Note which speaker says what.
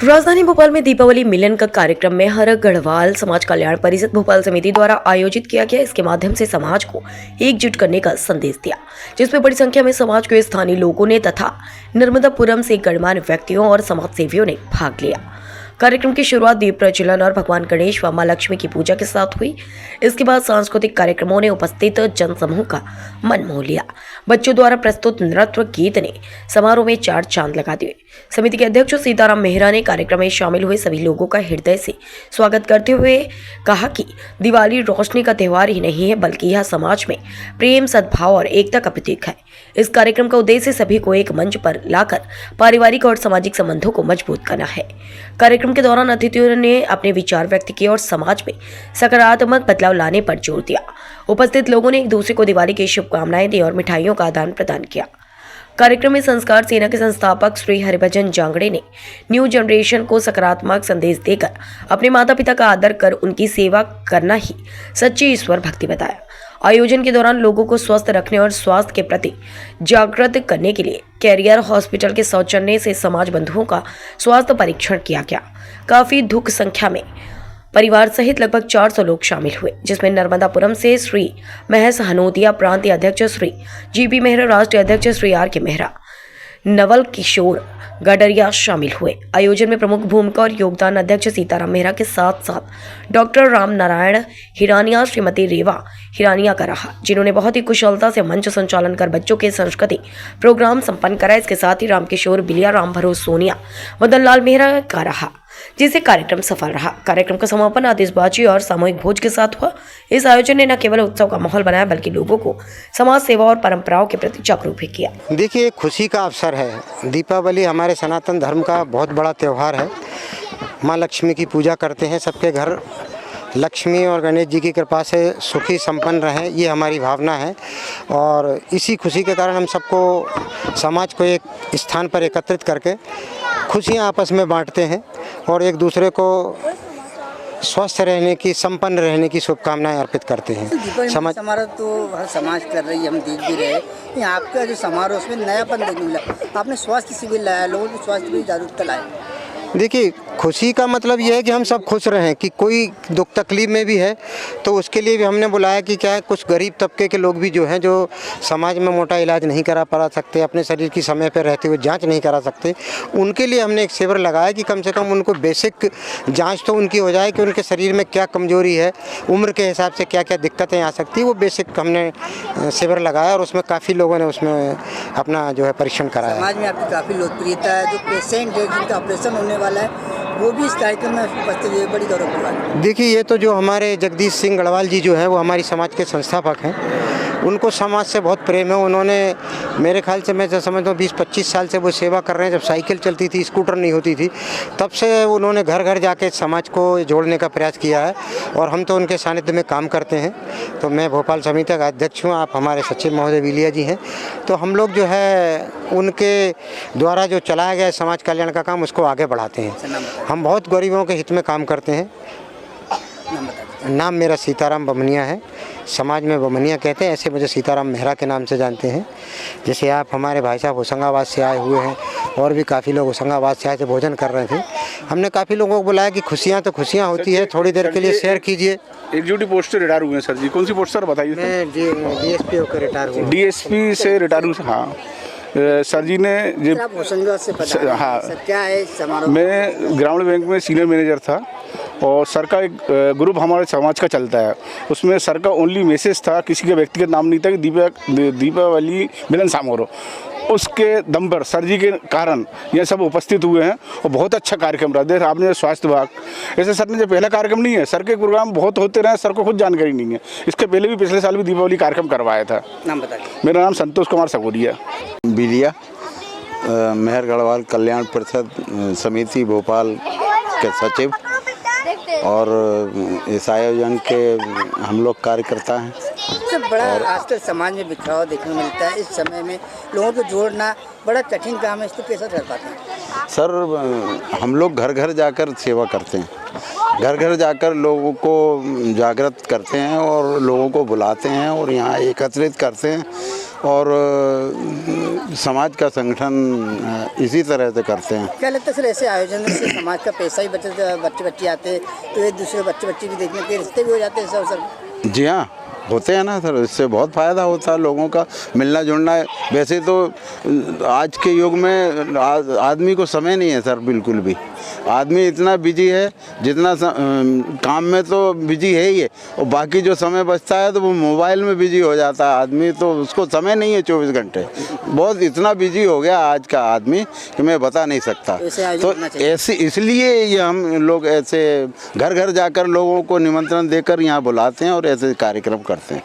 Speaker 1: राजधानी भोपाल में दीपावली मिलन का कार्यक्रम में हर गढ़वाल समाज कल्याण परिषद भोपाल समिति द्वारा आयोजित किया गया। इसके माध्यम से समाज को एकजुट करने का संदेश दिया, जिसमें बड़ी संख्या में समाज के स्थानीय लोगों ने तथा नर्मदापुरम से गणमान्य व्यक्तियों और समाज सेवियों ने भाग लिया। कार्यक्रम की शुरुआत दीप प्रज्वलन और भगवान गणेश व मां लक्ष्मी की पूजा के साथ हुई। इसके बाद सांस्कृतिक कार्यक्रमों ने उपस्थित जनसमूह का मन मोह लिया। बच्चों द्वारा प्रस्तुत नृत्य गीत ने समारोह में चार चांद लगा दिए। समिति के अध्यक्ष सीताराम मेहरा ने कार्यक्रम में शामिल हुए सभी लोगों का हृदय से स्वागत करते हुए कहा कि दिवाली रोशनी का त्योहार ही नहीं है, बल्कि यह समाज में प्रेम, सद्भाव और एकता का प्रतीक है। इस कार्यक्रम का उद्देश्य सभी को एक मंच पर लाकर पारिवारिक और सामाजिक संबंधों को मजबूत करना है। कार्यक्रम के दौरान अतिथियों ने अपने विचार व्यक्त किए और समाज में सकारात्मक बदलाव लाने पर जोर दिया। उपस्थित लोगों ने एक दूसरे को दिवाली की शुभकामनाएं दी और मिठाइयों का आदान प्रदान किया। कार्यक्रम में संस्कार सेना के संस्थापक श्री हरिभजन जांगड़े ने न्यू जनरेशन को सकारात्मक संदेश देकर अपने माता पिता का आदर कर उनकी सेवा करना ही सच्ची ईश्वर भक्ति बताया। आयोजन के दौरान लोगों को स्वस्थ रखने और स्वास्थ्य के प्रति जागृत करने के लिए कैरियर हॉस्पिटल के सौजन्य से समाज बंधुओं का स्वास्थ्य परीक्षण किया गया। काफी धुक संख्या में परिवार सहित लगभग 400 लोग शामिल हुए, जिसमें नर्मदापुरम से श्री महेश हनोदिया, प्रांतीय अध्यक्ष श्री जीपी मेहरा, राष्ट्रीय अध्यक्ष श्री आर के मेहरा, नवल किशोर गडरिया शामिल हुए। आयोजन में प्रमुख भूमिका और योगदान अध्यक्ष सीताराम मेहरा के साथ साथ डॉक्टर राम नारायण हिरानिया, श्रीमती रेवा हिरानिया का रहा, जिन्होंने बहुत ही कुशलता से मंच संचालन कर बच्चों के सांस्कृतिक प्रोग्राम संपन्न करा। इसके साथ ही रामकिशोर बिलिया, राम भरोस सोनिया, मदन लाल मेहरा का रहा, जिससे कार्यक्रम सफल रहा। कार्यक्रम का समापन आतिशबाजी और सामूहिक भोज के साथ हुआ। इस आयोजन ने न केवल उत्सव का माहौल बनाया, बल्कि लोगों को समाज सेवा और परंपराओं के प्रति जागरूक भी किया।
Speaker 2: देखिए, खुशी का अवसर है। दीपावली हमारे सनातन धर्म का बहुत बड़ा त्यौहार है। माँ लक्ष्मी की पूजा करते हैं, सबके घर लक्ष्मी और गणेश जी की कृपा से सुखी संपन्न रहें, ये हमारी भावना है। और इसी खुशी के कारण हम सबको, समाज को एक स्थान पर एकत्रित करके खुशियाँ आपस में बांटते हैं और एक दूसरे को स्वस्थ रहने की, संपन्न रहने की शुभकामनाएं अर्पित करते हैं।
Speaker 3: समारोह तो हर समाज कर रही है, हम देख भी रहे हैं। आपका जो समारोह उसमें नयापन देखने मिला। आपने स्वास्थ्य शिविर लाया, लोगों की स्वास्थ्य भी जागरूकता लाए।
Speaker 2: देखिए, खुशी का मतलब यह है कि हम सब खुश रहें, कि कोई दुख तकलीफ में भी है तो उसके लिए भी हमने बुलाया कि क्या है, कुछ गरीब तबके के लोग भी जो हैं, जो समाज में मोटा इलाज नहीं करा सकते, अपने शरीर की समय पर रहते हुए जांच नहीं करा सकते, उनके लिए हमने एक शिविर लगाया कि कम से कम उनको बेसिक जांच तो उनकी हो जाए कि उनके शरीर में क्या कमजोरी है, उम्र के हिसाब से क्या क्या दिक्कतें आ सकती है, वो बेसिक हमने शिविर लगाया और उसमें काफ़ी लोगों ने उसमें अपना जो है परीक्षण कराया।
Speaker 3: समाज में आपकी काफ़ी लोकप्रियता है। जो पेशेंट है, जिनका ऑपरेशन होने वाला है, वो भी इस कार्यक्रम में उपस्थित हुए, बड़ी गौरव की बात।
Speaker 2: देखिए, ये तो जो हमारे जगदीश सिंह गढ़वाल जी जो है, वो हमारी समाज के संस्थापक हैं। उनको समाज से बहुत प्रेम है। उन्होंने, मेरे ख्याल से मैं समझता हूँ 20-25 साल से वो सेवा कर रहे हैं। जब साइकिल चलती थी, स्कूटर नहीं होती थी, तब से उन्होंने घर घर जाके समाज को जोड़ने का प्रयास किया है और हम तो उनके सानिध्य में काम करते हैं। तो मैं भोपाल समिति का अध्यक्ष हूँ, आप हमारे सचिव महोदय बिलिया जी हैं। तो हम लोग जो है उनके द्वारा जो चलाया गया समाज कल्याण का काम, उसको आगे बढ़ाते हैं। हम बहुत गरीबों के हित में काम करते हैं। नाम मेरा सीताराम बमनिया है। समाज में बमनिया कहते हैं, ऐसे मुझे सीताराम मेहरा के नाम से जानते हैं। जैसे आप हमारे भाई साहब होशंगाबाद से आए हुए हैं और भी काफ़ी लोग होशंगाबाद से आए थे, भोजन कर रहे थे। हमने काफ़ी लोगों को बुलाया कि खुशियाँ तो खुशियाँ होती है, थोड़ी देर के लिए शेयर कीजिए।
Speaker 4: एक ड्यूटी पोस्ट से रिटायर हुए हैं सर जी। कौन सी पोस्ट सर बताइए?
Speaker 2: मैं DSP होकर रिटायर हुआ।
Speaker 4: DSP से रिटायर हुए। हाँ सर जी ने
Speaker 3: से
Speaker 4: हाँ,
Speaker 3: सर क्या है समारोह?
Speaker 4: मैं ग्रामीण बैंक में सीनियर मैनेजर था और सर का एक ग्रुप हमारे समाज का चलता है। उसमें सर का ओनली मैसेज था, किसी का व्यक्तिगत नाम नहीं था, कि दीपावली मिलन समारोह। उसके दम पर सर जी के कारण ये सब उपस्थित हुए हैं और बहुत अच्छा कार्यक्रम रहा। देख आपने स्वास्थ्य विभाग, ऐसे सर ने जो पहला कार्यक्रम नहीं है, सर के प्रोग्राम बहुत होते रहे, सर को खुद जानकारी नहीं है। इसके पहले भी पिछले साल भी दीपावली कार्यक्रम करवाया था।
Speaker 3: नाम बताइए।
Speaker 4: मेरा नाम संतोष कुमार सगोरिया
Speaker 5: बिलिया, मेहर गढ़वाल कल्याण परिषद समिति भोपाल के सचिव और इस आयोजन के हम लोग कार्यकर्ता हैं।
Speaker 3: सबसे बड़ा आजकल समाज में बिखराव देखने को मिलता है। इस समय में लोगों को जोड़ना बड़ा कठिन काम है, इसको कैसे कर पाते हैं?
Speaker 5: सर, हम लोग घर घर जाकर सेवा करते हैं, घर घर जाकर लोगों को जागृत करते हैं और लोगों को बुलाते हैं और यहाँ एकत्रित करते हैं और समाज का संगठन इसी तरह से करते हैं।
Speaker 3: क्या लगता है सर, ऐसे आयोजन से समाज का पैसा ही बचत, बच्चे बच्चे आते हैं तो एक दूसरे बच्चे बच्चे भी देखने के रिश्ते भी हो जाते हैं सर।
Speaker 5: जी हाँ, होते हैं ना सर, इससे बहुत फ़ायदा होता है, लोगों का मिलना जुलना है। वैसे तो आज के युग में आदमी को समय नहीं है सर, बिल्कुल भी। आदमी इतना बिजी है, जितना काम में तो बिजी है ही है, और बाकी जो समय बचता है तो वो मोबाइल में बिजी हो जाता है आदमी, तो उसको समय नहीं है 24 घंटे। बहुत इतना बिजी हो गया आज का आदमी कि मैं बता नहीं सकता। तो ऐसे इसलिए ये हम लोग ऐसे घर घर जाकर लोगों को निमंत्रण देकर यहाँ बुलाते हैं और ऐसे कार्यक्रम करते हैं।